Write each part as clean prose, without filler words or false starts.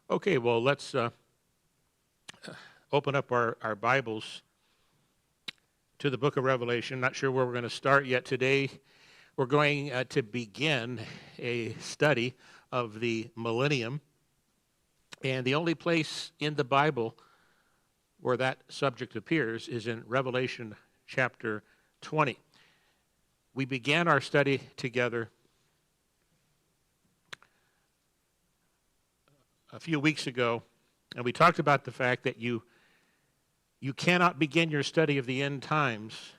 Okay, well, let's open up our Bibles to the book of Revelation. Not sure where we're going to start yet today. We're going to begin a study of the millennium. And the only place in the Bible where that subject appears is in Revelation chapter 20. We began our study together a few weeks ago, and we talked about the fact that you cannot begin your study of the end times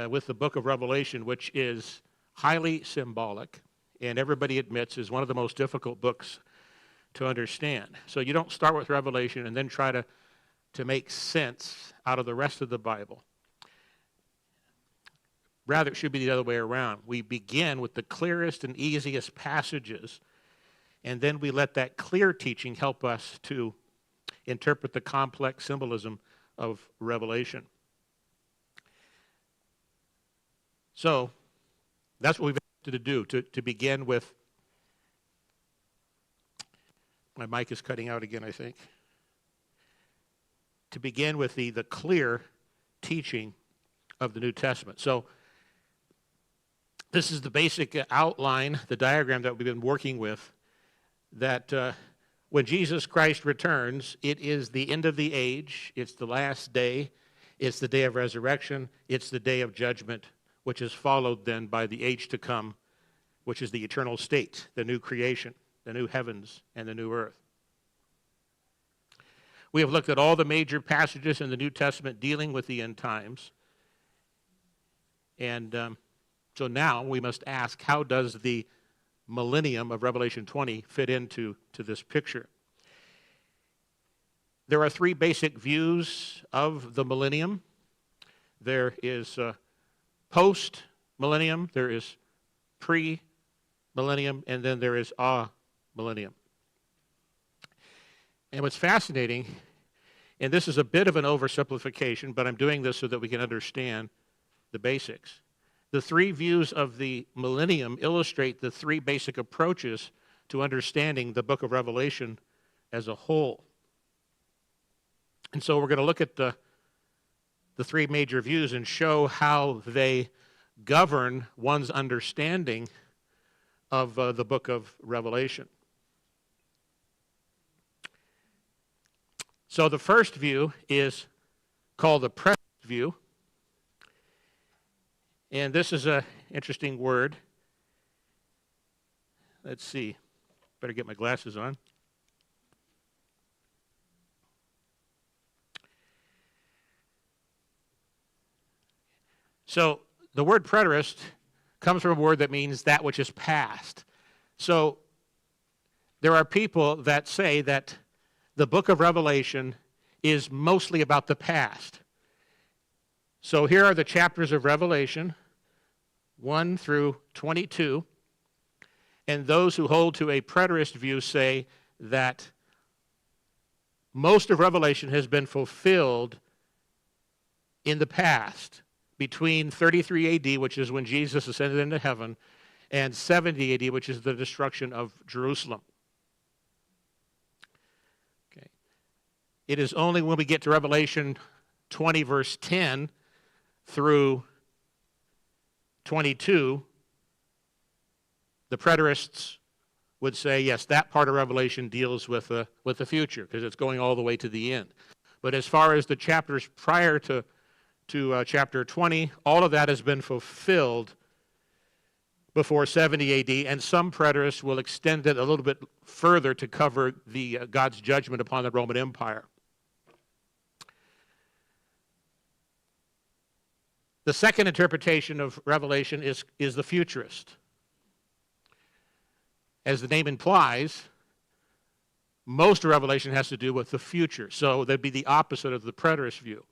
with the book of Revelation, which is highly symbolic, and everybody admits is one of the most difficult books to understand. So you don't start with Revelation and then try to make sense out of the rest of the Bible. Rather, it should be the other way around. We begin with the clearest and easiest passages, and then we let that clear teaching help us to interpret the complex symbolism of Revelation. So, that's what we've had to do, to begin with. My mic is cutting out again, I think. To begin with the clear teaching of the New Testament. So, this is the basic outline, the diagram that we've been working with, that when Jesus Christ returns, it is the end of the age, it's the last day, it's the day of resurrection, it's the day of judgment, which is followed then by the age to come, which is the eternal state, the new creation, the new heavens, and the new earth. We have looked at all the major passages in the New Testament dealing with the end times, and so now we must ask, how does the millennium of Revelation 20 fit into this picture? There are three basic views of the millennium. There is post-millennium, there is pre-millennium, and then there is a-millennium. And what's fascinating, and this is a bit of an oversimplification, but I'm doing this so that we can understand the basics. The three views of the millennium illustrate the three basic approaches to understanding the book of Revelation as a whole. And so we're going to look at the three major views and show how they govern one's understanding of the book of Revelation. So the first view is called the preterist view. And this is an interesting word. Let's see. Better get my glasses on. So the word preterist comes from a word that means that which is past. So there are people that say that the book of Revelation is mostly about the past. So here are the chapters of Revelation, 1 through 22, and those who hold to a preterist view say that most of Revelation has been fulfilled in the past, between 33 AD, which is when Jesus ascended into heaven, and 70 AD, which is the destruction of Jerusalem. Okay. It is only when we get to Revelation 20, verse 10, through 22, the preterists would say, yes, that part of Revelation deals with the future, because it's going all the way to the end. But as far as the chapters prior to chapter 20, all of that has been fulfilled before 70 AD, and some preterists will extend it a little bit further to cover the God's judgment upon the Roman Empire. The second interpretation of Revelation is the futurist. As the name implies, most of Revelation has to do with the future. So that'd be the opposite of the preterist view.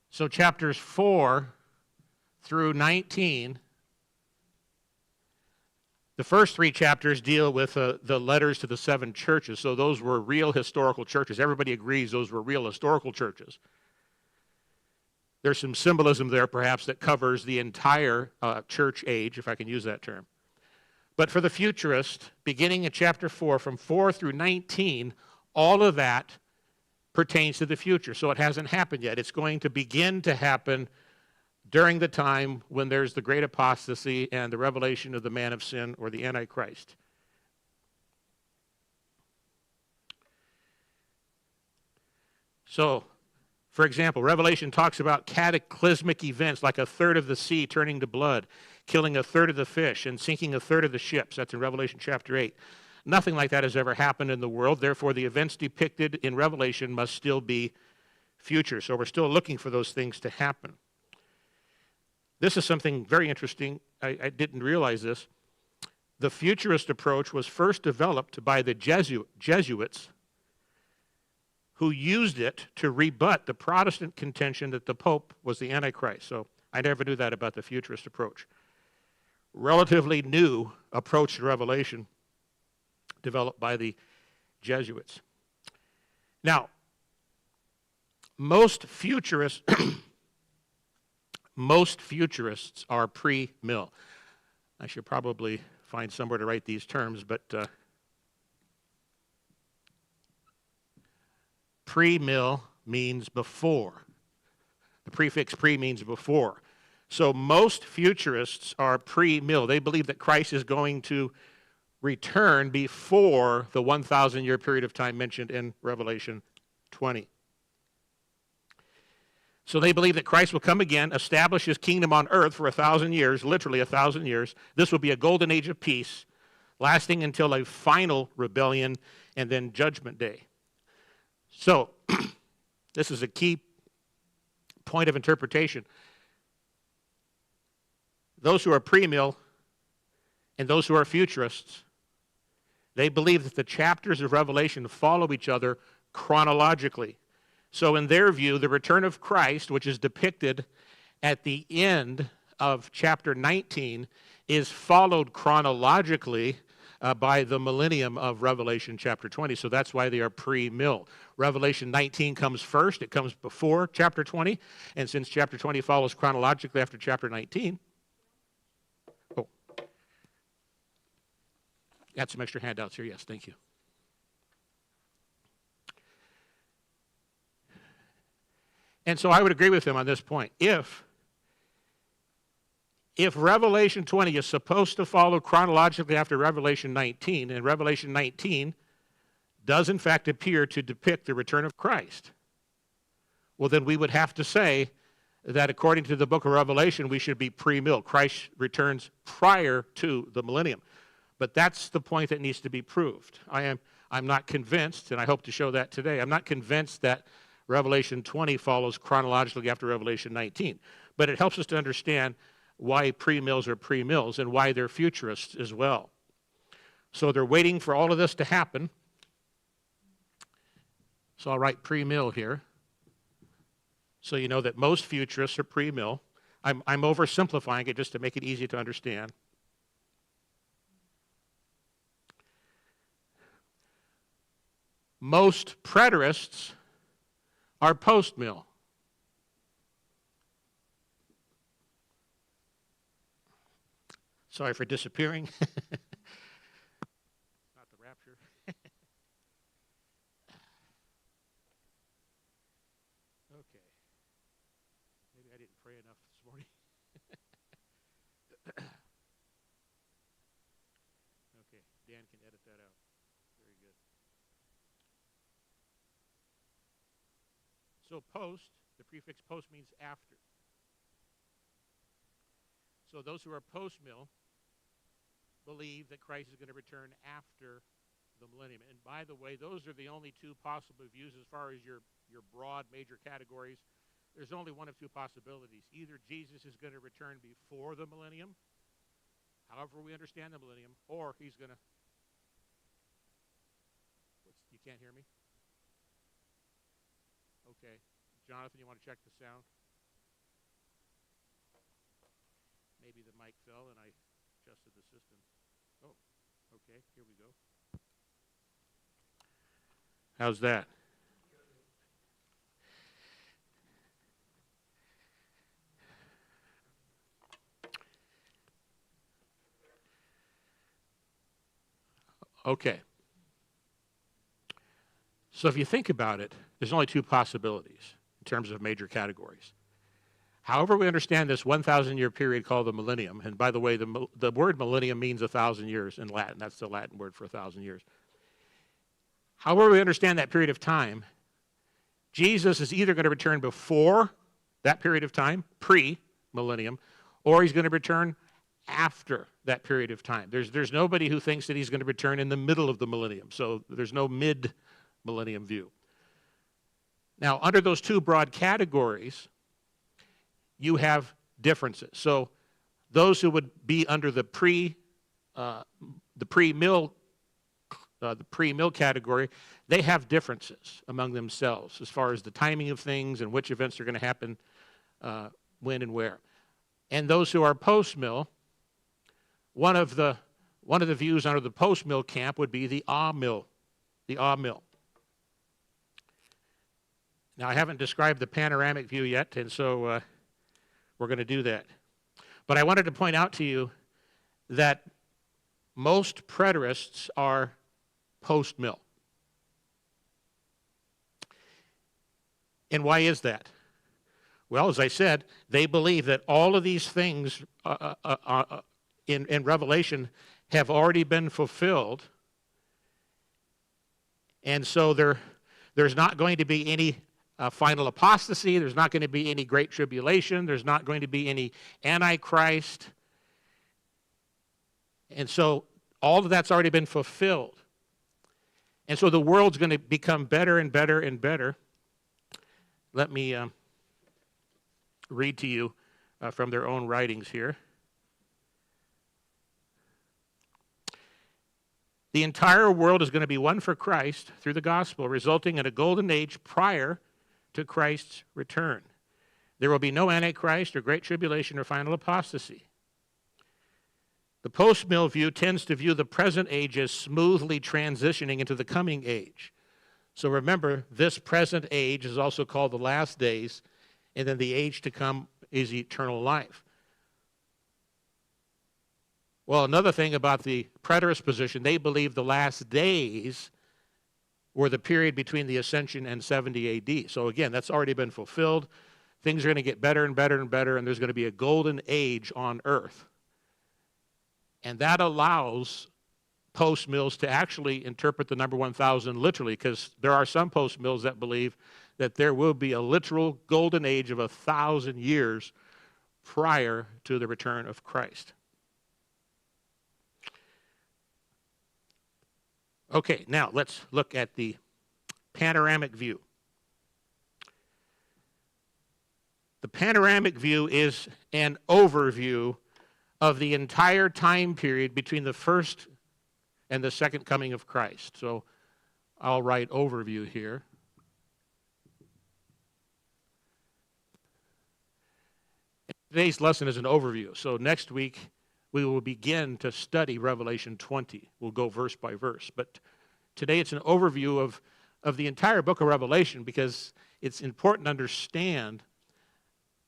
So chapters 4 through 19, the first three chapters deal with the letters to the seven churches. So those were real historical churches. Everybody agrees those were real historical churches. There's some symbolism there, perhaps, that covers the entire church age, if I can use that term. But for the futurist, beginning in chapter 4, from 4 through 19, all of that pertains to the future. So it hasn't happened yet. It's going to begin to happen during the time when there's the great apostasy and the revelation of the man of sin or the Antichrist. So, for example, Revelation talks about cataclysmic events like a third of the sea turning to blood, killing a third of the fish, and sinking a third of the ships. That's in Revelation chapter 8. Nothing like that has ever happened in the world. Therefore, the events depicted in Revelation must still be future. So we're still looking for those things to happen. This is something very interesting. I didn't realize this. The futurist approach was first developed by the Jesuits, who used it to rebut the Protestant contention that the Pope was the Antichrist. So I never knew that about the futurist approach. Relatively new approach to Revelation developed by the Jesuits. Now, most futurists are pre-mill. I should probably find somewhere to write these terms, but pre-mill means before. The prefix pre means before. So most futurists are pre-mill. They believe that Christ is going to return before the 1,000-year period of time mentioned in Revelation 20. So they believe that Christ will come again, establish his kingdom on earth for 1,000 years, literally 1,000 years. This will be a golden age of peace, lasting until a final rebellion and then judgment day. So this is a key point of interpretation. Those who are pre-mill and those who are futurists, they believe that the chapters of Revelation follow each other chronologically. So in their view, the return of Christ, which is depicted at the end of chapter 19, is followed chronologically by the millennium of Revelation chapter 20. So that's why they are pre-mill. Revelation 19 comes first. It comes before chapter 20. And since chapter 20 follows chronologically after chapter 19, got some extra handouts here. Yes, thank you. And so I would agree with him on this point. If Revelation 20 is supposed to follow chronologically after Revelation 19, and Revelation 19 does in fact appear to depict the return of Christ, well then we would have to say that according to the book of Revelation, we should be pre-mill. Christ returns prior to the millennium. But that's the point that needs to be proved. I'm not convinced, and I hope to show that today, I'm not convinced that Revelation 20 follows chronologically after Revelation 19. But it helps us to understand why pre-mills are pre-mills and why they're futurists as well. So they're waiting for all of this to happen. So I'll write pre-mill here. So you know that most futurists are pre-mill. I'm oversimplifying it just to make it easy to understand. Most preterists are post-mill. Sorry for disappearing. Not the rapture. Okay. Maybe I didn't pray enough this morning. Okay, Dan can edit that out. Very good. So post, the prefix post means after. So those who are post-mill believe that Christ is going to return after the millennium. And by the way, those are the only two possible views as far as your broad major categories. There's only one of two possibilities. Either Jesus is going to return before the millennium, however we understand the millennium, or he's going to... You can't hear me? Okay. Jonathan, you want to check the sound? Maybe the mic fell and I adjusted the system. Oh, okay, here we go. How's that? Okay. So if you think about it, there's only two possibilities in terms of major categories. However we understand this 1,000-year period called the millennium, and by the way, the word millennium means 1,000 years in Latin. That's the Latin word for 1,000 years. However we understand that period of time, Jesus is either going to return before that period of time, pre-millennium, or he's going to return after that period of time. There's nobody who thinks that he's going to return in the middle of the millennium, so there's no mid-millennium view. Now, under those two broad categories, you have differences. So those who would be under the pre-mill category, they have differences among themselves as far as the timing of things and which events are going to happen when and where. And those who are post-mill, one of the views under the post-mill camp would be the amill. Now, I haven't described the panoramic view yet, and so we're going to do that. But I wanted to point out to you that most preterists are post-mill. And why is that? Well, as I said, they believe that all of these things in Revelation have already been fulfilled, and so there's not going to be any final apostasy, there's not going to be any great tribulation, there's not going to be any antichrist, and so all of that's already been fulfilled. And so the world's going to become better and better and better. Let me read to you from their own writings here. The entire world is going to be won for Christ through the gospel, resulting in a golden age prior to Christ's return. There will be no antichrist or great tribulation or final apostasy. The post-mill view tends to view the present age as smoothly transitioning into the coming age. So remember, this present age is also called the last days, and then the age to come is eternal life. Well, another thing about the preterist position, they believe the last days were the period between the ascension and 70 AD. So again, that's already been fulfilled. Things are going to get better and better and better, and there's going to be a golden age on earth. And that allows post-mills to actually interpret the number 1,000 literally, because there are some post-mills that believe that there will be a literal golden age of 1,000 years prior to the return of Christ. Okay, now let's look at the panoramic view. The panoramic view is an overview of the entire time period between the first and the second coming of Christ. So I'll write overview here. Today's lesson is an overview. So next week we will begin to study Revelation 20. We'll go verse by verse. But today it's an overview of the entire book of Revelation, because it's important to understand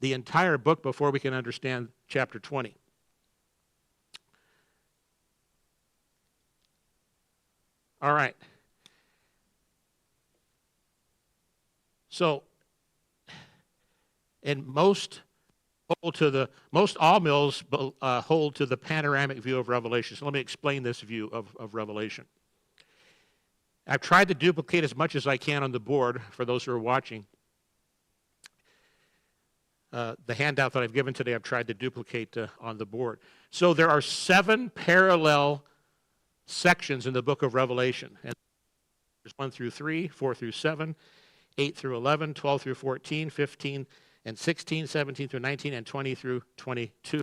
the entire book before we can understand chapter 20. All right. So, and most all mills hold to the panoramic view of Revelation. So let me explain this view of Revelation. I've tried to duplicate as much as I can on the board for those who are watching. The handout that I've given today, I've tried to duplicate on the board. So there are 7 parallel sections in the book of Revelation. And there's 1 through 3, 4 through 7, 8 through 11, 12 through 14, 15 and 16, 17 through 19, and 20 through 22.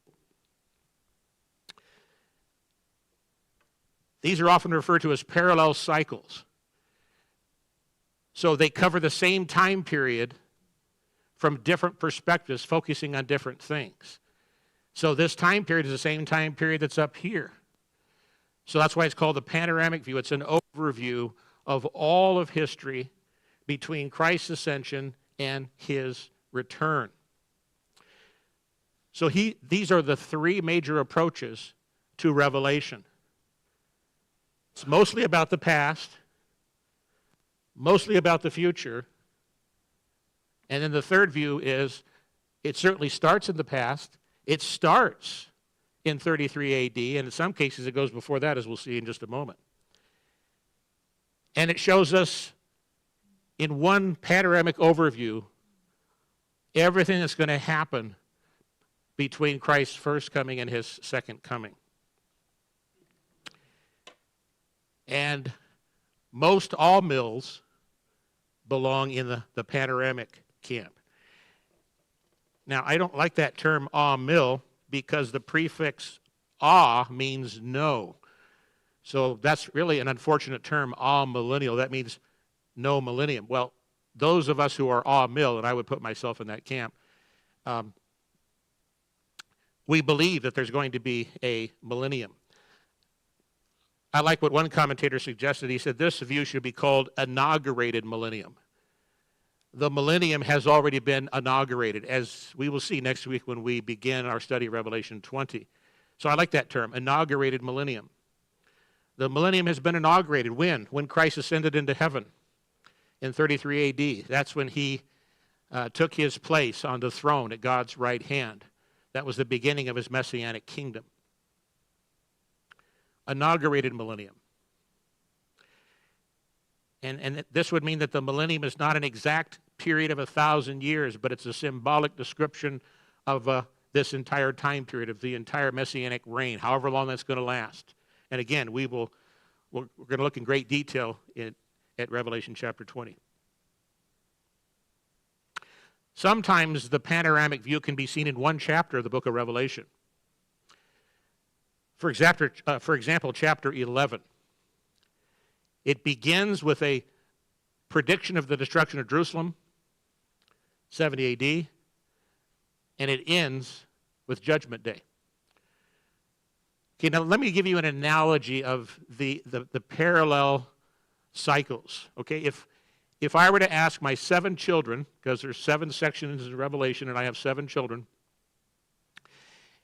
These are often referred to as parallel cycles. So they cover the same time period from different perspectives, focusing on different things. So this time period is the same time period that's up here. So that's why it's called the panoramic view. It's an overview of all of history between Christ's ascension and his return. So these are the 3 major approaches to Revelation. It's mostly about the past, mostly about the future. And then the third view is it certainly starts in the past. It starts in 33 AD, and in some cases it goes before that, as we'll see in just a moment. And it shows us in one panoramic overview everything that's going to happen between Christ's first coming and his second coming. And most all mills belong in the panoramic camp. Now, I don't like that term "ah mill" because the prefix "ah" means no. So that's really an unfortunate term, "ah millennial." That means no millennium. Well, those of us who are "ah mill," and I would put myself in that camp, we believe that there's going to be a millennium. I like what one commentator suggested. He said this view should be called inaugurated millennium. The millennium has already been inaugurated, as we will see next week when we begin our study of Revelation 20. So I like that term, inaugurated millennium. The millennium has been inaugurated. When? When Christ ascended into heaven in 33 AD. That's when he took his place on the throne at God's right hand. That was the beginning of his messianic kingdom. Inaugurated millennium. And this would mean that the millennium is not an exact period of 1,000 years, but it's a symbolic description of this entire time period, of the entire messianic reign, however long that's going to last. And again, we're going to look in great detail at Revelation chapter 20. Sometimes the panoramic view can be seen in one chapter of the book of Revelation. For example, chapter 11. It begins with a prediction of the destruction of Jerusalem, 70 AD, and it ends with Judgment Day. Okay, now let me give you an analogy of the parallel cycles. Okay, if I were to ask my 7 children, because there's 7 sections in Revelation and I have 7 children,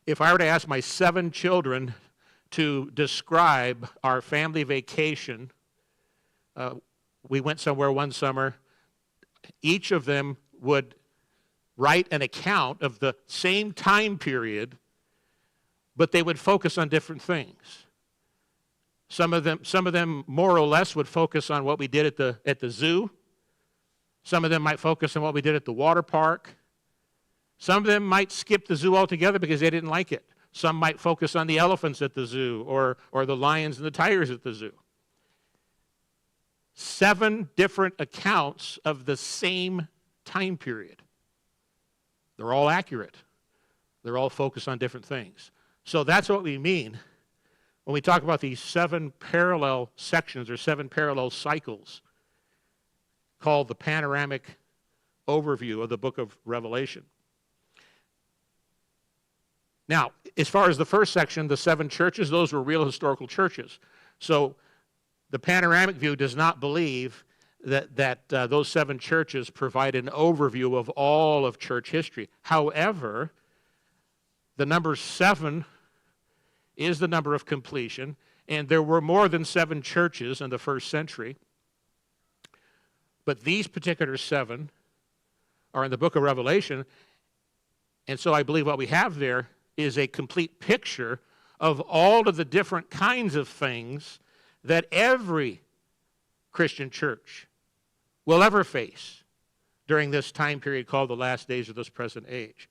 if I were to ask my 7 children to describe our family vacation, we went somewhere one summer, each of them would write an account of the same time period, but they would focus on different things. Some of them more or less would focus on what we did at the zoo. Some of them might focus on what we did at the water park. Some of them might skip the zoo altogether because they didn't like it. Some might focus on the elephants at the zoo or the lions and the tigers at the zoo. 7 different accounts of the same time period. They're all accurate. They're all focused on different things. So that's what we mean when we talk about these 7 parallel sections or 7 parallel cycles called the panoramic overview of the book of Revelation. Now, as far as the first section, the 7 churches, those were real historical churches. So the panoramic view does not believe that those 7 churches provide an overview of all of church history. However, the number 7 is the number of completion, and there were more than 7 churches in the first century. But these particular 7 are in the book of Revelation, and so I believe what we have there is a complete picture of all of the different kinds of things that every Christian church will ever face during this time period called the last days of this present age.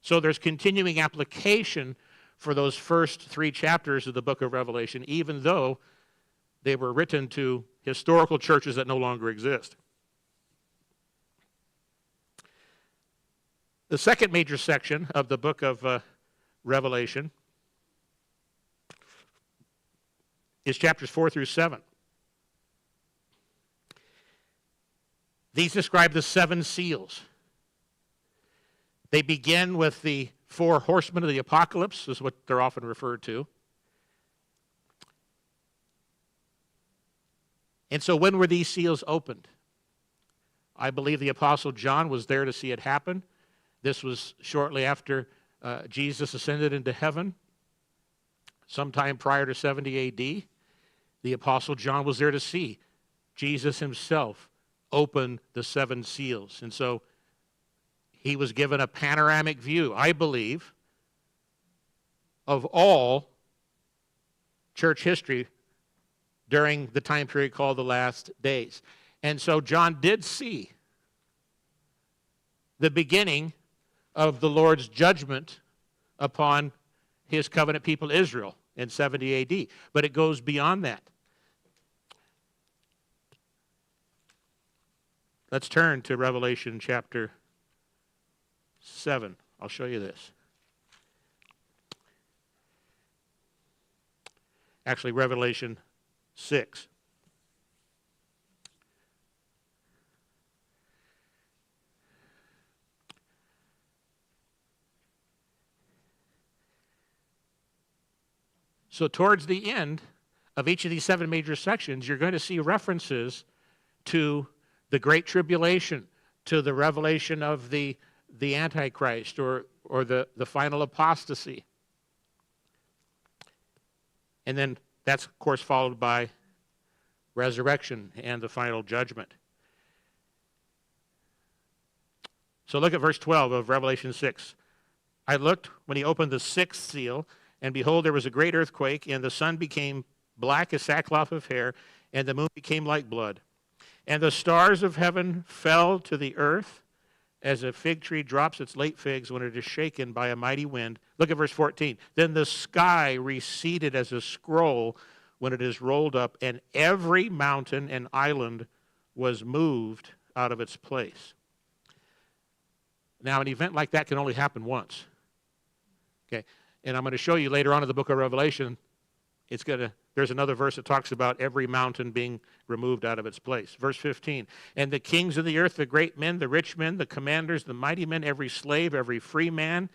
So there's continuing application for those first 3 chapters of the book of Revelation, even though they were written to historical churches that no longer exist. The second major section of the book of Revelation is chapters 4 through 7. These describe the 7 seals. They begin with the 4 horsemen of the apocalypse, is what they're often referred to. And so when were these seals opened? I believe the Apostle John was there to see it happen. This was shortly after Jesus ascended into heaven, sometime prior to 70 AD. The Apostle John was there to see Jesus himself open the seven seals. And so he was given a panoramic view, I believe, of all church history during the time period called the last days. And so John did see the beginning of the Lord's judgment upon his covenant people Israel in 70 AD. But it goes beyond that. Let's turn to Revelation chapter 7. I'll show you this. Actually, Revelation 6. So towards the end of each of these seven major sections, you're going to see references to the Great Tribulation, to the revelation of the Antichrist or the final apostasy. And then that's, of course, followed by resurrection and the final judgment. So look at verse 12 of Revelation 6. I looked when he opened the sixth seal, and behold, there was a great earthquake, and the sun became black as sackcloth of hair, and the moon became like blood. And the stars of heaven fell to the earth as a fig tree drops its late figs when it is shaken by a mighty wind. Look at verse 14. Then the sky receded as a scroll when it is rolled up, and every mountain and island was moved out of its place. Now, an event like that can only happen once. Okay, and I'm going to show you later on in the book of Revelation, there's another verse that talks about every mountain being removed out of its place. Verse 15, and the kings of the earth, the great men, the rich men, the commanders, the mighty men, every slave, every free man,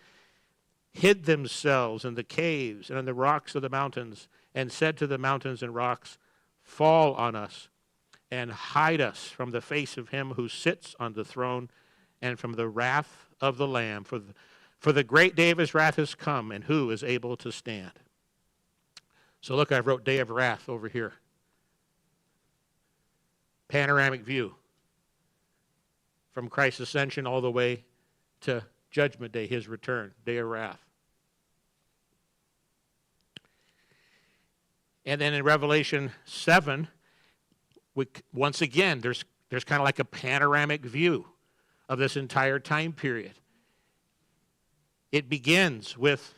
hid themselves in the caves and in the rocks of the mountains, and said to the mountains and rocks, fall on us and hide us from the face of him who sits on the throne and from the wrath of the Lamb. For the great day of his wrath has come, and who is able to stand? So look, I've wrote day of wrath over here. Panoramic view from Christ's ascension all the way to Judgment Day, his return, day of wrath. And then in Revelation 7, once again, there's kind of like a panoramic view of this entire time period. It begins with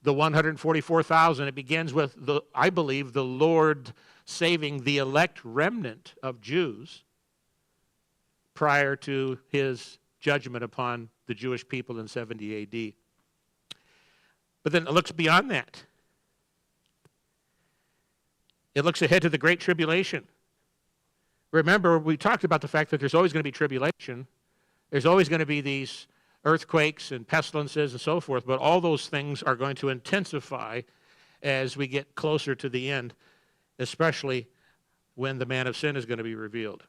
the 144,000. It begins with, I believe, the Lord saving the elect remnant of Jews prior to his judgment upon the Jewish people in 70 AD. But then it looks beyond that. It looks ahead to the Great Tribulation. Remember, we talked about the fact that there's always going to be tribulation. There's always going to be these earthquakes and pestilences and so forth, but all those things are going to intensify as we get closer to the end, especially when the man of sin is going to be revealed.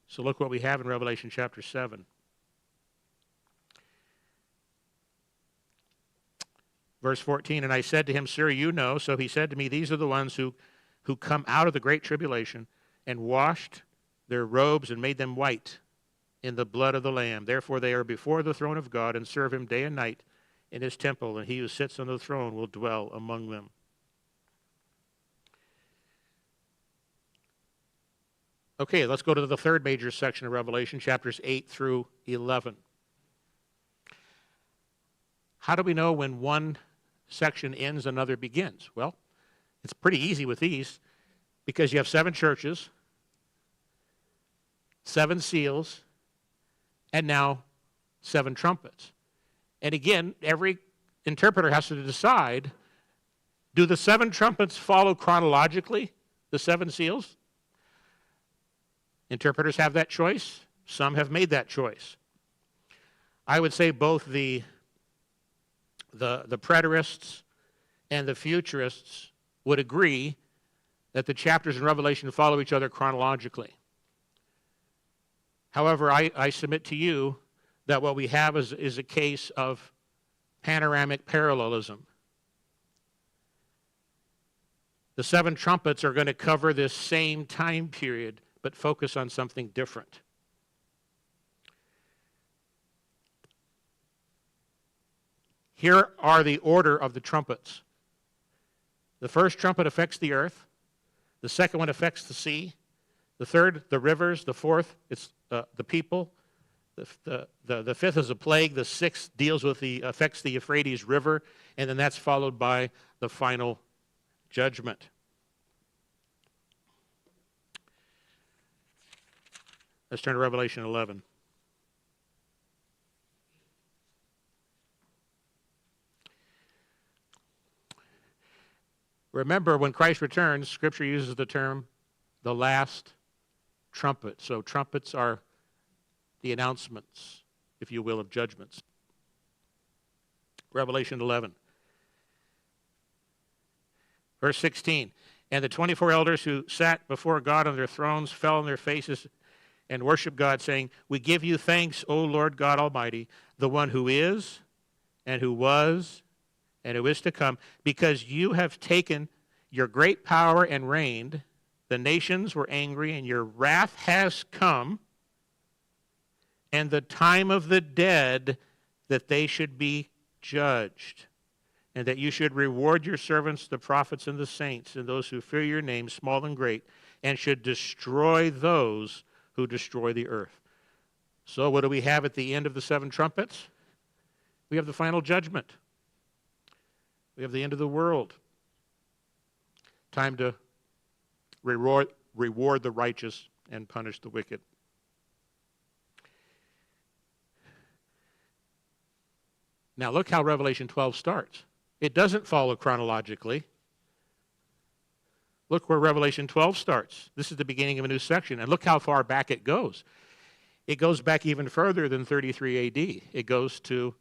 So look what we have in Revelation chapter 7. Verse 14, and I said to him, sir, you know. So he said to me, these are the ones who come out of the great tribulation and washed their robes and made them white in the blood of the Lamb. Therefore they are before the throne of God and serve him day and night in his temple, and he who sits on the throne will dwell among them. Okay, let's go to the third major section of Revelation, chapters 8 through 11. How do we know when one section ends, another begins? Well, it's pretty easy with these because you have 7 churches, 7 seals, and now 7 trumpets. And again, every interpreter has to decide, do the 7 trumpets follow chronologically the 7 seals? Interpreters have that choice. Some have made that choice. I would say both the preterists and the futurists would agree that the chapters in Revelation follow each other chronologically. However, I submit to you that what we have is a case of panoramic parallelism. The 7 trumpets are going to cover this same time period, but focus on something different. Here are the order of the trumpets. The first trumpet affects the earth. The second one affects the sea. The third, the rivers. The fourth, it's the people. The fifth is a plague. The sixth deals with affects the Euphrates River. And then that's followed by the final judgment. Let's turn to Revelation 11. Remember, when Christ returns, Scripture uses the term the last trumpet. So trumpets are the announcements, if you will, of judgments. Revelation 11. Verse 16. And the 24 elders who sat before God on their thrones fell on their faces and worshiped God, saying, We give you thanks, O Lord God Almighty, the one who is, and who was, and who is to come, because you have taken your great power and reigned. The nations were angry, and your wrath has come, and the time of the dead that they should be judged, and that you should reward your servants, the prophets and the saints, and those who fear your name, small and great, and should destroy those who destroy the earth. So what do we have at the end of the 7 trumpets? We have the final judgment. We have the end of the world. Time to reward the righteous and punish the wicked. Now look how Revelation 12 starts. It doesn't follow chronologically. Look where Revelation 12 starts. This is the beginning of a new section, and look how far back it goes. It goes back even further than 33 AD. It goes to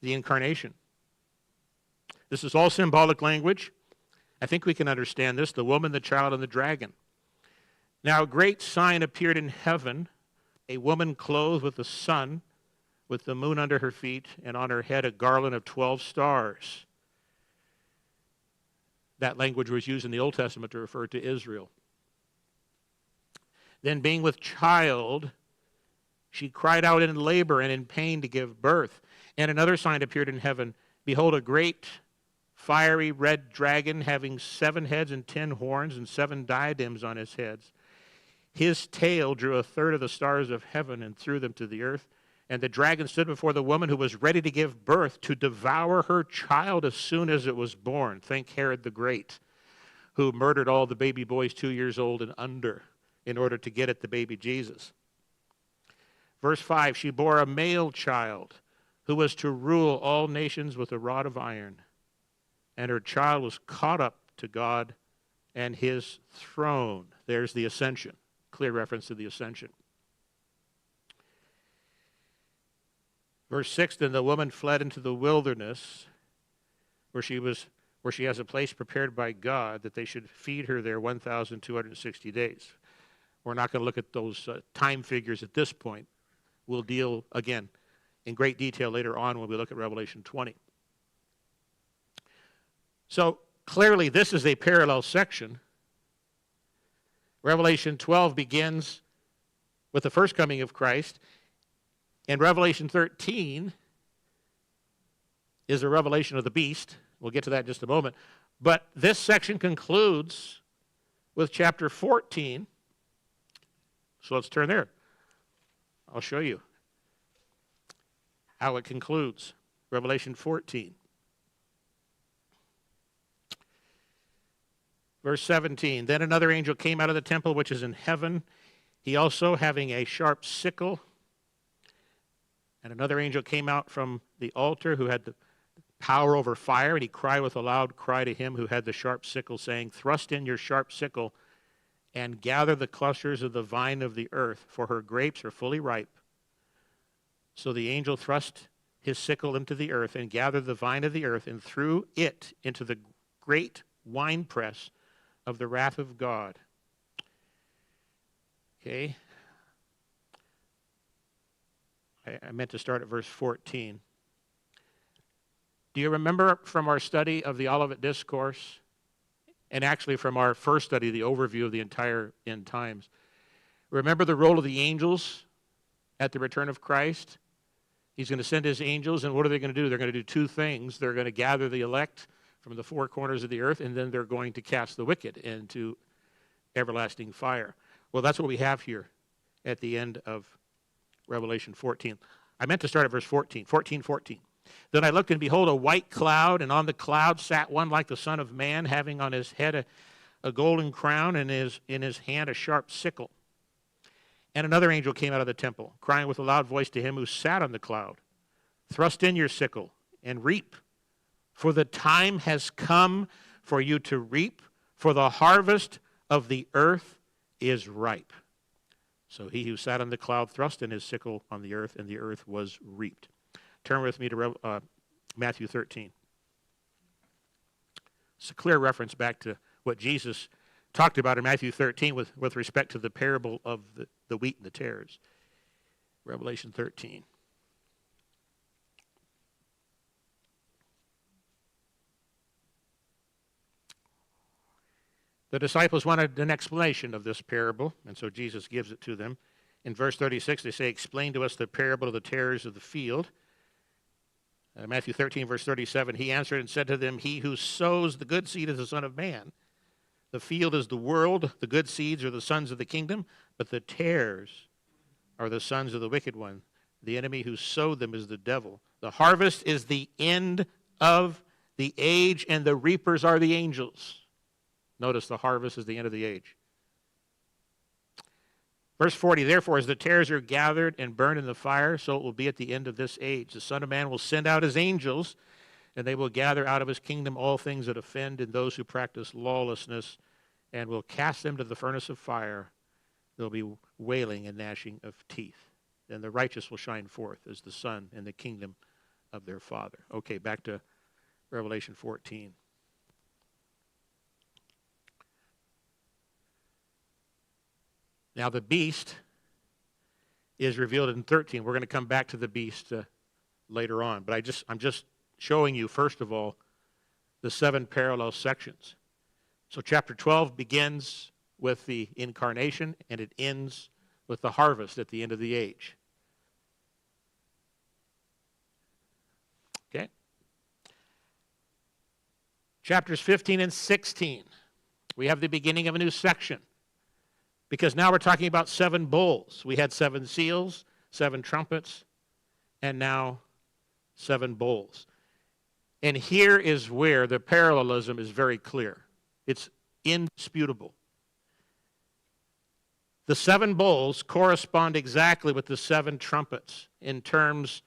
the incarnation. This is all symbolic language. I think we can understand this, the woman, the child, and the dragon. Now a great sign appeared in heaven, a woman clothed with the sun, with the moon under her feet, and on her head a garland of 12 stars. That language was used in the Old Testament to refer to Israel. Then being with child, she cried out in labor and in pain to give birth. And another sign appeared in heaven. Behold, a great fiery red dragon having 7 heads and 10 horns and 7 diadems on his heads. His tail drew a third of the stars of heaven and threw them to the earth. And the dragon stood before the woman who was ready to give birth to devour her child as soon as it was born. Think Herod the Great, who murdered all the baby boys 2 years old and under in order to get at the baby Jesus. Verse 5, she bore a male child who was to rule all nations with a rod of iron. And her child was caught up to God and his throne. There's the ascension. Clear reference to the ascension. Verse 6, then the woman fled into the wilderness where she has a place prepared by God that they should feed her there 1,260 days. We're not going to look at those time figures at this point. We'll deal, again, in great detail later on when we look at Revelation 20. So clearly this is a parallel section. Revelation 12 begins with the first coming of Christ, and Revelation 13 is a revelation of the beast. We'll get to that in just a moment. But this section concludes with chapter 14. So let's turn there. I'll show you how it concludes. Revelation 14. Verse 17, then another angel came out of the temple which is in heaven, he also having a sharp sickle. And another angel came out from the altar who had the power over fire, and he cried with a loud cry to him who had the sharp sickle, saying, thrust in your sharp sickle and gather the clusters of the vine of the earth, for her grapes are fully ripe. So the angel thrust his sickle into the earth and gathered the vine of the earth and threw it into the great winepress of the wrath of God. Okay. I meant to start at verse 14. Do you remember from our study of the Olivet Discourse and actually from our first study, the overview of the entire end times. Remember the role of the angels at the return of Christ? He's going to send his angels, and what are they going to do? They're going to do two things. They're going to gather the elect from the four corners of the earth, and then they're going to cast the wicked into everlasting fire. Well, that's what we have here at the end of Revelation 14. I meant to start at verse 14. 14:14. Then I looked, and behold, a white cloud, and on the cloud sat one like the Son of Man, having on his head a golden crown, and in his hand a sharp sickle. And another angel came out of the temple, crying with a loud voice to him who sat on the cloud, "Thrust in your sickle and reap, for the time has come for you to reap, for the harvest of the earth is ripe." So he who sat on the cloud thrust in his sickle on the earth, and the earth was reaped. Turn with me to Matthew 13. It's a clear reference back to what Jesus talked about in Matthew 13 with respect to the parable of the wheat and the tares. Revelation 13. The disciples wanted an explanation of this parable, and so Jesus gives it to them. In verse 36, they say, "Explain to us the parable of the tares of the field." Matthew 13, verse 37, he answered and said to them, "He who sows the good seed is the Son of Man. The field is the world, the good seeds are the sons of the kingdom, but the tares are the sons of the wicked one. The enemy who sowed them is the devil. The harvest is the end of the age, and the reapers are the angels." Notice the harvest is the end of the age. Verse 40, "Therefore, as the tares are gathered and burned in the fire, so it will be at the end of this age. The Son of Man will send out his angels, and they will gather out of his kingdom all things that offend and those who practice lawlessness, and will cast them to the furnace of fire. There will be wailing and gnashing of teeth. Then the righteous will shine forth as the sun in the kingdom of their Father." Okay, back to Revelation 14. Now the beast is revealed in 13. We're going to come back to the beast later on, but I'm just showing you, first of all, the 7 parallel sections. So chapter 12 begins with the incarnation, and it ends with the harvest at the end of the age. Okay? Chapters 15 and 16, we have the beginning of a new section, because now we're talking about 7 bowls. We had 7 seals, 7 trumpets, and now 7 bowls. And here is where the parallelism is very clear. It's indisputable. The 7 bowls correspond exactly with the 7 trumpets in terms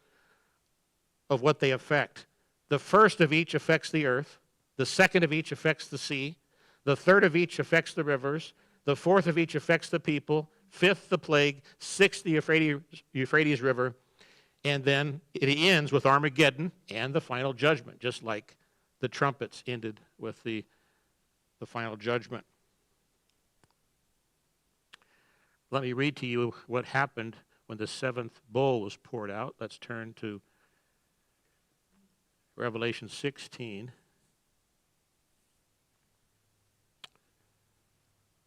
of what they affect. The first of each affects the earth. The second of each affects the sea. The third of each affects the rivers. The fourth of each affects the people. Fifth, the plague. Sixth, the Euphrates River. And then it ends with Armageddon and the final judgment, just like the trumpets ended with the final judgment. Let me read to you what happened when the 7th bowl was poured out. Let's turn to Revelation 16,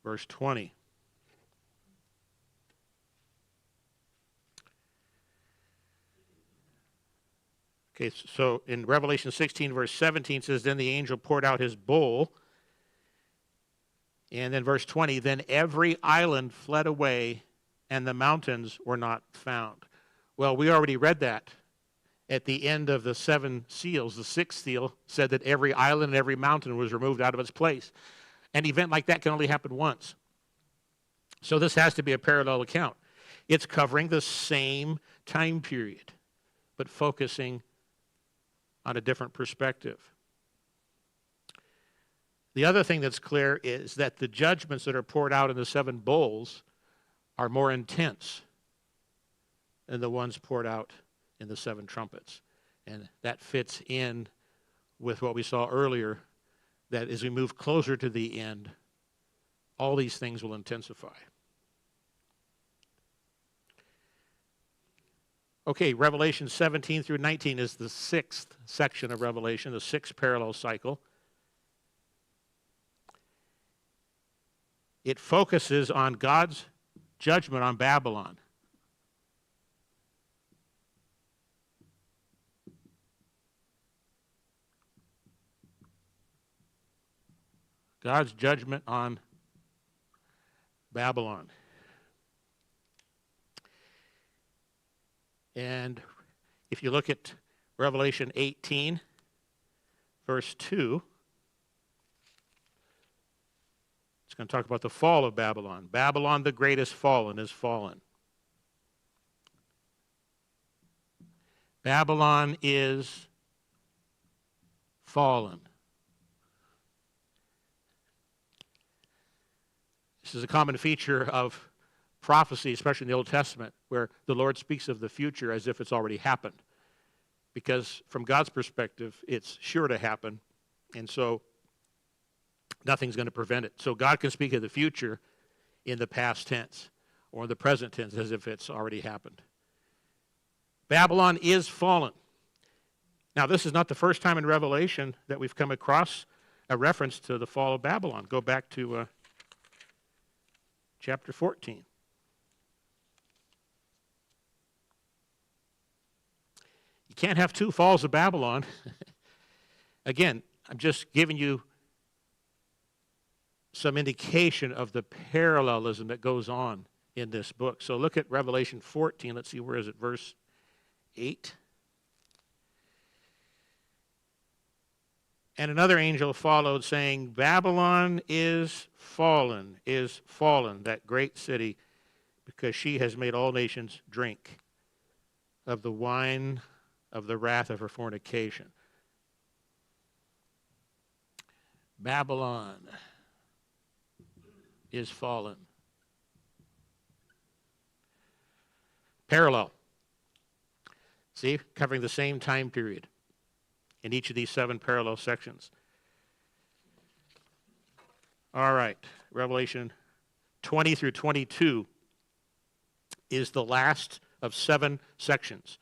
verse 20. Okay, so in Revelation 16, verse 17 says, "Then the angel poured out his bowl." And then verse 20, "Then every island fled away, and the mountains were not found." Well, we already read that at the end of the 7 seals. The 6th seal said that every island and every mountain was removed out of its place. An event like that can only happen once. So this has to be a parallel account. It's covering the same time period, but focusing on a different perspective. The other thing that's clear is that the judgments that are poured out in the 7 bowls are more intense than the ones poured out in the 7 trumpets. And that fits in with what we saw earlier, that as we move closer to the end, all these things will intensify. Okay, Revelation 17 through 19 is the 6th section of Revelation, the 6th parallel cycle. it focuses on God's judgment on Babylon. God's judgment on Babylon. And if you look at Revelation 18, verse 2, it's going to talk about the fall of Babylon. Babylon the great is fallen, is fallen. Babylon is fallen. This is a common feature of prophecy, especially in the Old Testament, where the Lord speaks of the future as if it's already happened. Because from God's perspective, it's sure to happen, and so nothing's going to prevent it. So God can speak of the future in the past tense or in the present tense as if it's already happened. Babylon is fallen. Now, this is not the first time in Revelation that we've come across a reference to the fall of Babylon. Go back to chapter 14. You can't have two falls of Babylon. Again, I'm just giving you some indication of the parallelism that goes on in this book. So look at Revelation 14. Let's see, where is it? Verse 8. And another angel followed, saying, Babylon is fallen, that great city, because she has made all nations drink of the wine of the wrath of her fornication. Babylon is fallen. Parallel. See, covering the same time period in each of these 7 parallel sections. All right, Revelation 20 through 22 is the last of 7 sections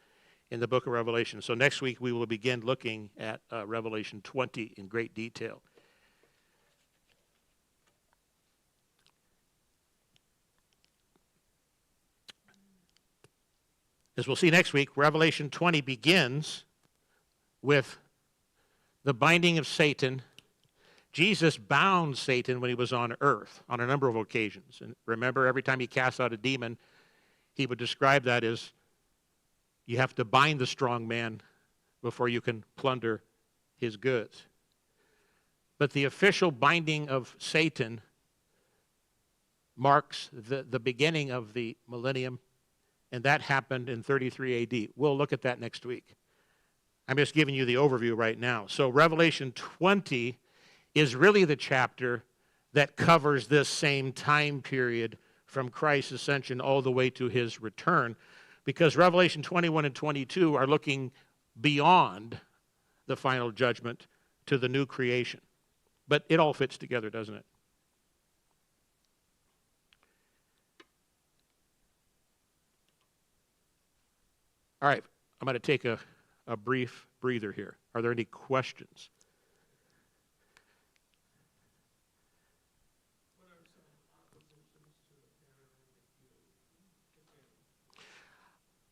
in the book of Revelation. So next week we will begin looking at Revelation 20 in great detail. As we'll see next week, Revelation 20 begins with the binding of Satan. Jesus bound Satan when he was on earth on a number of occasions. And remember, every time he cast out a demon, he would describe that as you have to bind the strong man before you can plunder his goods. But the official binding of Satan marks the beginning of the millennium, and that happened in 33 AD. We'll look at that next week. I'm just giving you the overview right now. So Revelation 20 is really the chapter that covers this same time period from Christ's ascension all the way to his return, because Revelation 21 and 22 are looking beyond the final judgment to the new creation. But it all fits together, doesn't it? All right, I'm going to take a brief breather here. Are there any questions?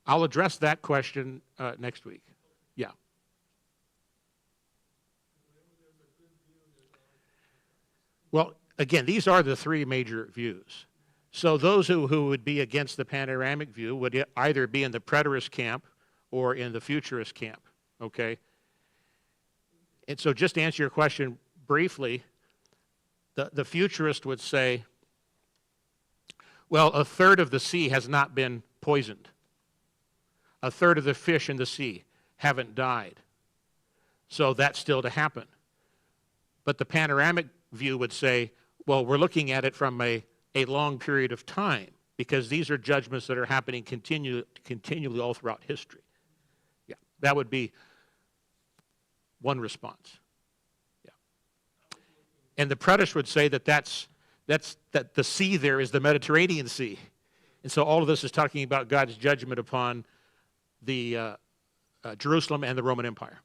I'll address that question next week. Yeah. Well, again, these are the 3 major views. So those who would be against the panoramic view would either be in the preterist camp or in the futurist camp, okay? And so just to answer your question briefly, the futurist would say, well, a third of the sea has not been poisoned. A third of the fish in the sea haven't died. So that's still to happen. But the panoramic view would say, well, we're looking at it from a long period of time, because these are judgments that are happening continually all throughout history. Yeah, that would be one response. Yeah. And the preterist would say that that the sea there is the Mediterranean Sea. And so all of this is talking about God's judgment upon the Jerusalem and the Roman Empire.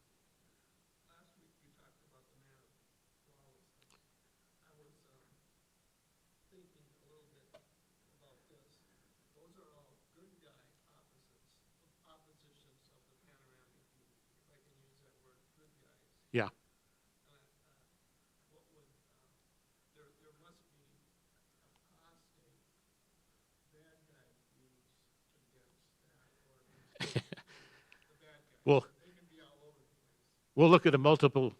Last week you talked about the man of lawlessness. I was thinking Yeah. Well, we'll look at a multiple.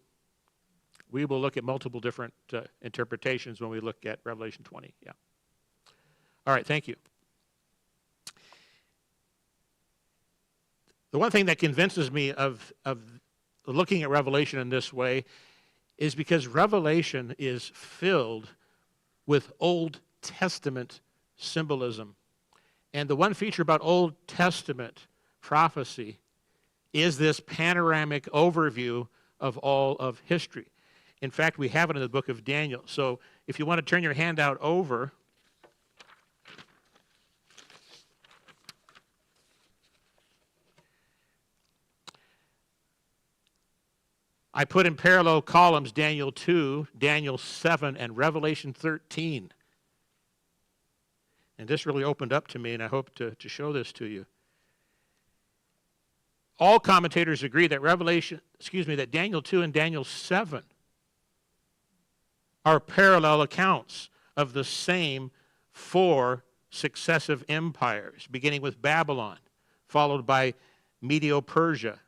We will look at multiple different interpretations when we look at Revelation 20. Yeah. All right. Thank you. The one thing that convinces me of looking at Revelation in this way is because Revelation is filled with Old Testament symbolism. And the one feature about Old Testament prophecy is this panoramic overview of all of history. In fact, we have it in the book of Daniel. So if you want to turn your handout over, I put in parallel columns Daniel 2, Daniel 7, and Revelation 13. And this really opened up to me, and I hope to show this to you. All commentators agree that that Daniel 2 and Daniel 7 are parallel accounts of the same four successive empires, beginning with Babylon, followed by Medo-Persia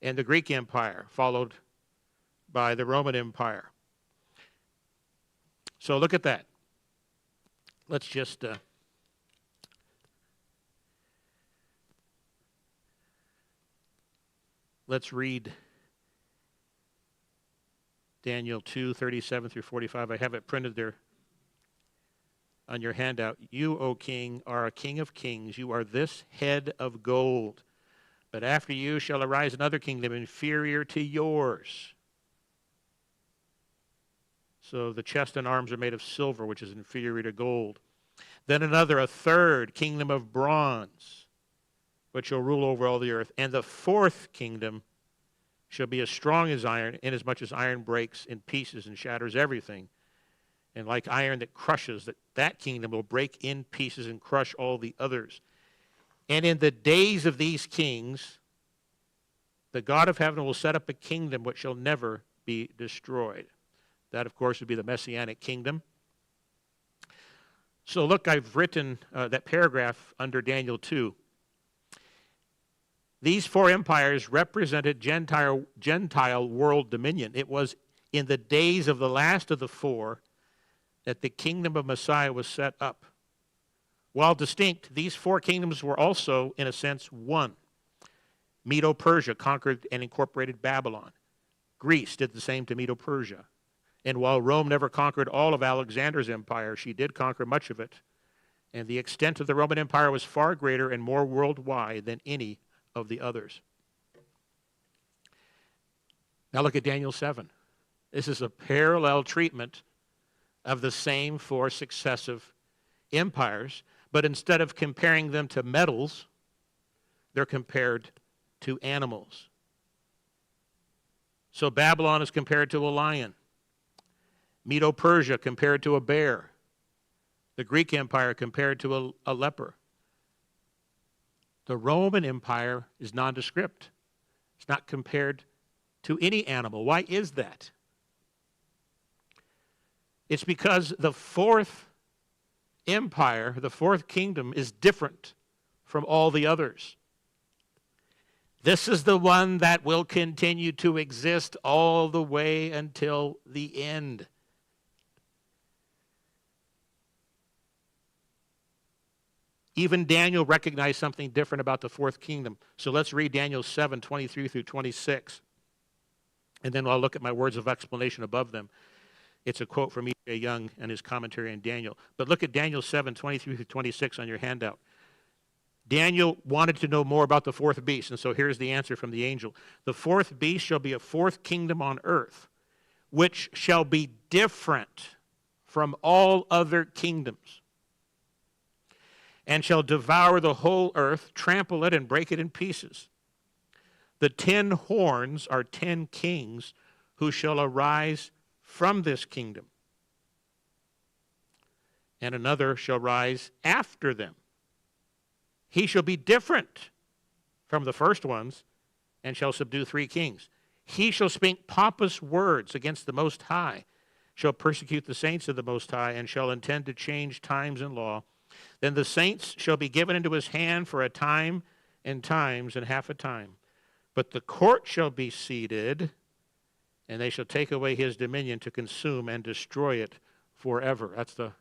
and the Greek Empire, followed by the Roman Empire. So look at that. Let's just let's read Daniel 2:37 through 45. I have it printed there on your handout. You, O king, are a king of kings. You are this head of gold. But after you shall arise another kingdom inferior to yours. So the chest and arms are made of silver, which is inferior to gold. Then another, a third kingdom of bronze, which shall rule over all the earth. And the fourth kingdom shall be as strong as iron, inasmuch as iron breaks in pieces and shatters everything. And like iron that crushes, that kingdom will break in pieces and crush all the others. And in the days of these kings, the God of heaven will set up a kingdom which shall never be destroyed. That, of course, would be the Messianic kingdom. So look, I've written that paragraph under Daniel 2. These four empires represented Gentile world dominion. It was in the days of the last of the four that the kingdom of Messiah was set up. While distinct, these four kingdoms were also, in a sense, one. Medo-Persia conquered and incorporated Babylon. Greece did the same to Medo-Persia. And while Rome never conquered all of Alexander's empire, she did conquer much of it. And the extent of the Roman Empire was far greater and more worldwide than any of the others. Now look at Daniel 7. This is a parallel treatment of the same four successive empires, but instead of comparing them to metals, they're compared to animals. So Babylon is compared to a lion. Medo-Persia compared to a bear. The Greek Empire compared to a leper. The Roman Empire is nondescript. It's not compared to any animal. Why is that? It's because the fourth empire, the fourth kingdom, is different from all the others. This is the one that will continue to exist all the way until the end. Even Daniel recognized something different about the fourth kingdom. So let's read Daniel 7, 23 through 26. And then I'll look at my words of explanation above them. It's a quote from E.J. Young and his commentary on Daniel. But look at Daniel 7, 23 through 26 on your handout. Daniel wanted to know more about the fourth beast, and so here's the answer from the angel. The fourth beast shall be a fourth kingdom on earth, which shall be different from all other kingdoms, and shall devour the whole earth, trample it, and break it in pieces. The 10 horns are 10 kings who shall arise from this kingdom, and another shall rise after them. He shall be different from the first ones, and shall subdue 3 kings. He shall speak pompous words against the Most High, shall persecute the saints of the Most High, and shall intend to change times and law. Then the saints shall be given into his hand for a time and times and half a time. But the court shall be seated, and they shall take away his dominion to consume and destroy it forever. That's the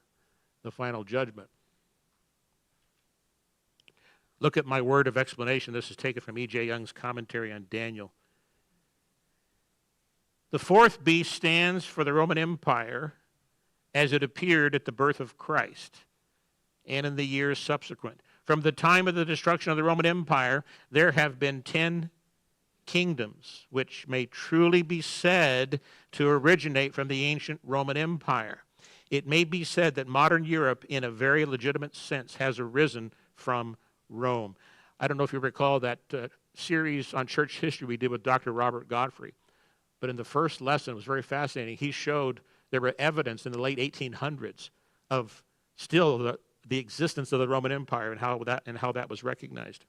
final judgment. Look at my word of explanation. This is taken from E.J. Young's commentary on Daniel. The fourth beast stands for the Roman Empire as it appeared at the birth of Christ and in the years subsequent. From the time of the destruction of the Roman Empire, there have been 10 kingdoms, which may truly be said to originate from the ancient Roman Empire. It may be said that modern Europe, in a very legitimate sense, has arisen from Rome. I don't know if you recall that series on church history we did with Dr. Robert Godfrey, but in the first lesson, it was very fascinating. He showed there were evidence in the late 1800s of still the existence of the Roman Empire and how that was recognized.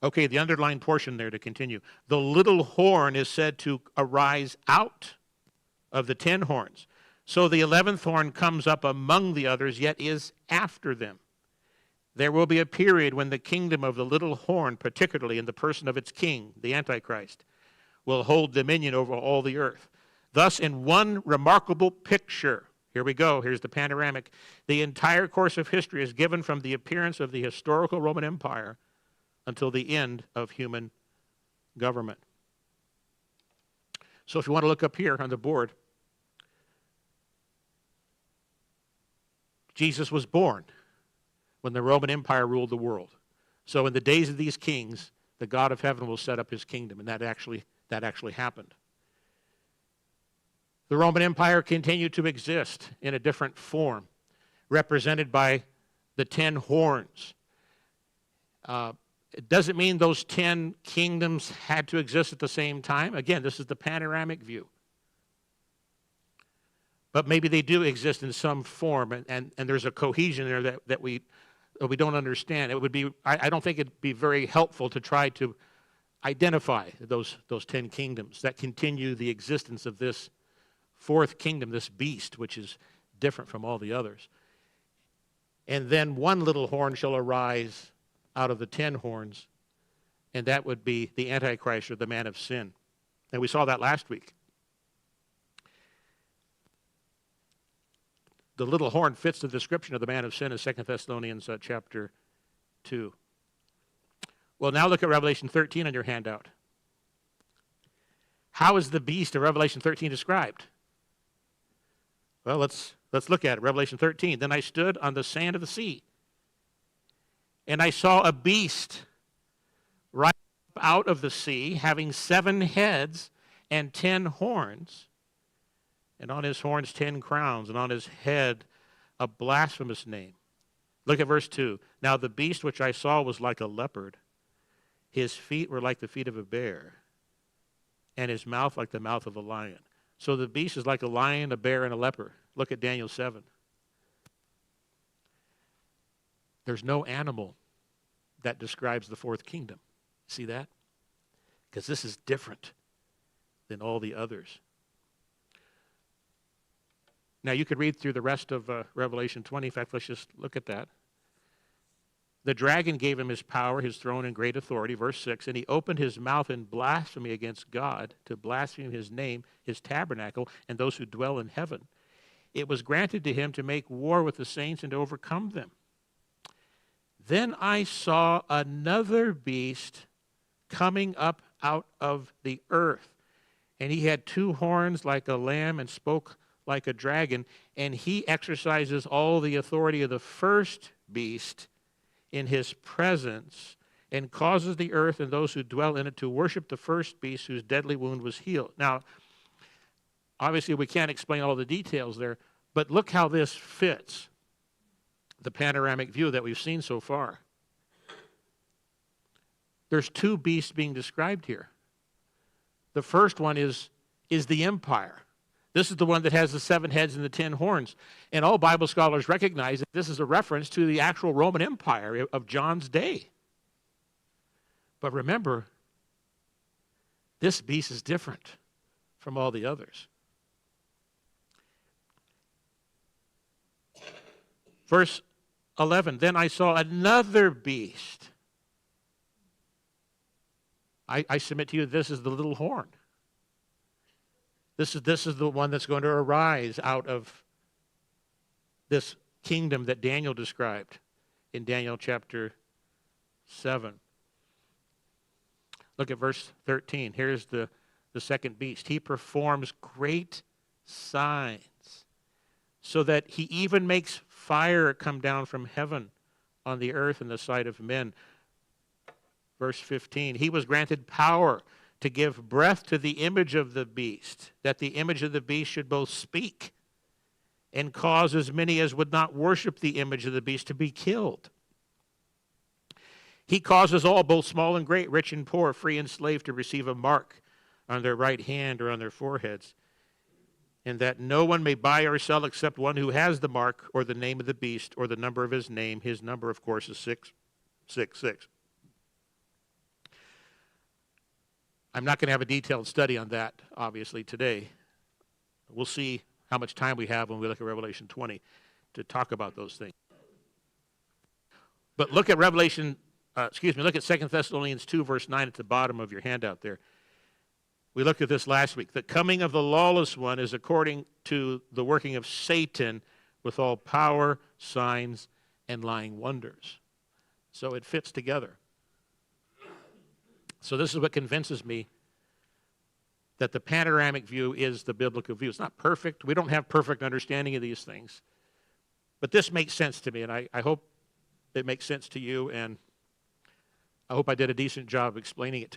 Okay, the underlined portion there to continue. The little horn is said to arise out of the 10 horns. So the 11th horn comes up among the others, yet is after them. There will be a period when the kingdom of the little horn, particularly in the person of its king, the Antichrist, will hold dominion over all the earth. Thus, in one remarkable picture, here we go, here's the panoramic, the entire course of history is given from the appearance of the historical Roman Empire until the end of human government. So if you want to look up here on the board, Jesus was born when the Roman Empire ruled the world. So in the days of these kings, the God of heaven will set up his kingdom, and that actually happened. The Roman Empire continued to exist in a different form, represented by the 10 horns. It doesn't mean those 10 kingdoms had to exist at the same time. Again, this is the panoramic view. But maybe they do exist in some form, and there's a cohesion there that we don't understand. It would be, I don't think it'd be very helpful to try to identify those 10 kingdoms that continue the existence of this fourth kingdom, this beast, which is different from all the others. And then one little horn shall arise out of the 10 horns, and that would be the Antichrist, or the man of sin. And we saw that last week. The little horn fits the description of the man of sin in 2 Thessalonians chapter 2. Well, now look at Revelation 13 on your handout. How is the beast of Revelation 13 described? Well, let's look at it. Revelation 13. Then I stood on the sand of the sea, and I saw a beast rise up out of the sea, having 7 heads and 10 horns, and on his horns 10 crowns, and on his head a blasphemous name. Look at verse 2. Now the beast which I saw was like a leopard. His feet were like the feet of a bear, and his mouth like the mouth of a lion. So the beast is like a lion, a bear, and a leopard. Look at Daniel 7. There's no animal that describes the fourth kingdom. See that? Because this is different than all the others. Now, you could read through the rest of Revelation 20. In fact, let's just look at that. The dragon gave him his power, his throne, and great authority. Verse 6, and he opened his mouth in blasphemy against God, to blaspheme his name, his tabernacle, and those who dwell in heaven. It was granted to him to make war with the saints and to overcome them. Then I saw another beast coming up out of the earth, and he had 2 horns like a lamb and spoke like a dragon, and he exercises all the authority of the first beast in his presence, and causes the earth and those who dwell in it to worship the first beast whose deadly wound was healed. Now, obviously we can't explain all the details there, but look how this fits the panoramic view that we've seen so far. There's 2 beasts being described here. The first one is the empire. This is the one that has the 7 heads and the 10 horns. And all Bible scholars recognize that this is a reference to the actual Roman Empire of John's day. But remember, this beast is different from all the others. Verse 11, then I saw another beast. I submit to you, this is the little horn. This is the one that's going to arise out of this kingdom that Daniel described in Daniel chapter 7. Look at verse 13. Here's the second beast. He performs great signs, so that he even makes fire come down from heaven on the earth in the sight of men. Verse 15, he was granted power to give breath to the image of the beast, that the image of the beast should both speak and cause as many as would not worship the image of the beast to be killed. He causes all, both small and great, rich and poor, free and slave, to receive a mark on their right hand or on their foreheads, and that no one may buy or sell except one who has the mark or the name of the beast or the number of his name. His number, of course, is 666. I'm not going to have a detailed study on that, obviously, today. We'll see how much time we have when we look at Revelation 20 to talk about those things. But look at look at 2 Thessalonians 2, verse 9 at the bottom of your handout there. We looked at this last week. The coming of the lawless one is according to the working of Satan with all power, signs, and lying wonders. So it fits together. So this is what convinces me that the panoramic view is the biblical view. It's not perfect. We don't have perfect understanding of these things. But this makes sense to me, and I hope it makes sense to you, and I hope I did a decent job explaining it to you.